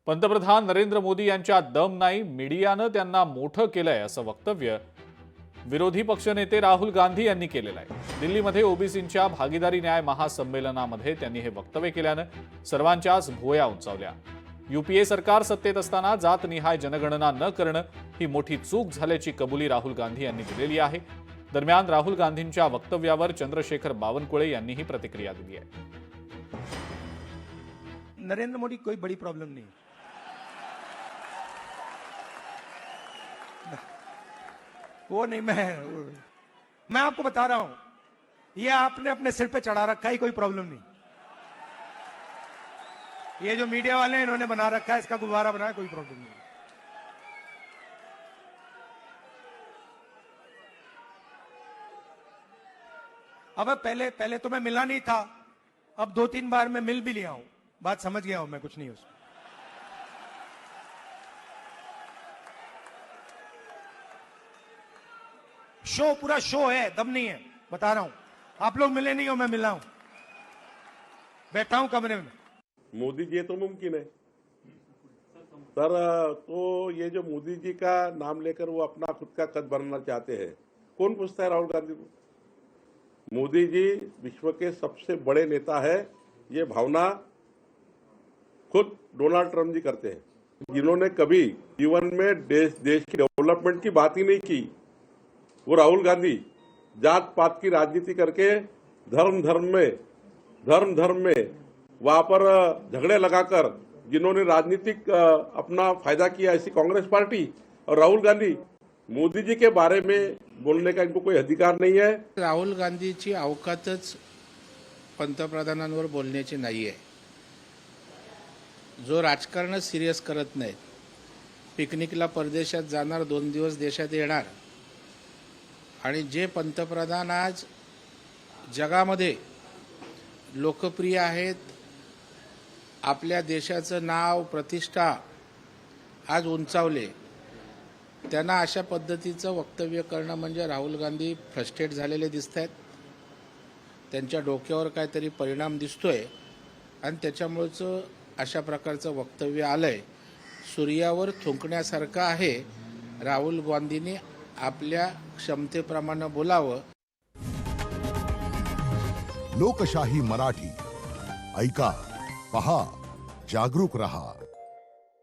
पंतप्रधान नरेंद्र मोदी यांच्या दम नाही, मीडियानं त्यांना मोठं केलंय असं वक्तव्य विरोधी पक्षनेते राहुल गांधी यांनी केलेलं आहे। दिल्लीमध्ये ओबीसींच्या भागीदारी न्याय महासंमेलनामध्ये त्यांनी हे वक्तव्य केल्यानं सर्वांच्याच भुवया उंचावल्या। यूपीए सरकार सत्तेत असताना जातनिहाय जनगणना न करणं ही मोठी चूक झाल्याची कबुली राहुल गांधी यांनी दिलेली आहे। दरम्यान राहुल गांधींच्या वक्तव्यावर चंद्रशेखर बावनकुळे यांनीही प्रतिक्रिया दिली आहे। नरेंद्र मोदी कोई बड़ी प्रॉब्लम नहीं, वो नहीं। मैं आपको बता रहा हूं, ये आपने अपने सिर पे चढ़ा रखा है, कोई प्रॉब्लम नहीं। ये जो मीडिया वाले हैं इन्होंने बना रखा है, इसका गुब्बारा बनाया, कोई प्रॉब्लम नहीं। अब पहले तो मैं मिला नहीं था, अब 2-3 बार मैं मिल भी लिया हूं, बात समझ गया हूं मैं, कुछ नहीं उसमें। शो पूरा शो है, दम नहीं है, बता रहा हूं। आप लोग मिले नहीं हो, मैं मिला हूं, बैठा हूं कमरे में। मोदी जी तो मुमकिन है सर, तो ये जो मोदी जी का नाम लेकर वो अपना खुद का कद बनाना चाहते हैं, कौन पूछता है राहुल गांधी को? मोदी जी विश्व के सबसे बड़े नेता है, ये भावना खुद डोनाल्ड ट्रंप जी करते हैं, जिन्होंने कभी जीवन में देश की डेवलपमेंट की बात ही नहीं की। वो राहुल गांधी जात पात की राजनीति करके धर्म में वहां पर झगड़े लगाकर जिन्होंने राजनीतिक अपना फायदा किया, ऐसी कांग्रेस पार्टी और राहुल गांधी, मोदी जी के बारे में बोलने का इनको कोई अधिकार नहीं है। राहुल गांधीची अवकातच पंतप्रधानांवर बोलण्याची नाहीये। जो राजकारण सिरियस करत नाहीत, पिकनिकला परदेशात जाणार, 2 दिवस देशात येणार, आणि जे पंतप्रधान आज जगामध्ये लोकप्रिय आहेत, आपल्या देशाचं नाव प्रतिष्ठा आज उंचावले, त्यांना अशा पद्धतीचं वक्तव्य करणं म्हणजे राहुल गांधी फ्रस्ट्रेट झालेले दिसत आहेत। त्यांच्या डोक्यावर काहीतरी परिणाम दिसतोय आणि त्याच्यामुळेच अशा प्रकारचं वक्तव्य आलंय। सूर्यावर थुंकण्यासारखं आहे। राहुल गांधींनी आपल्या क्षमतेप्रमाणे बोलावं। लोकशाही मराठी ऐका, पहा, जागरूक रहा।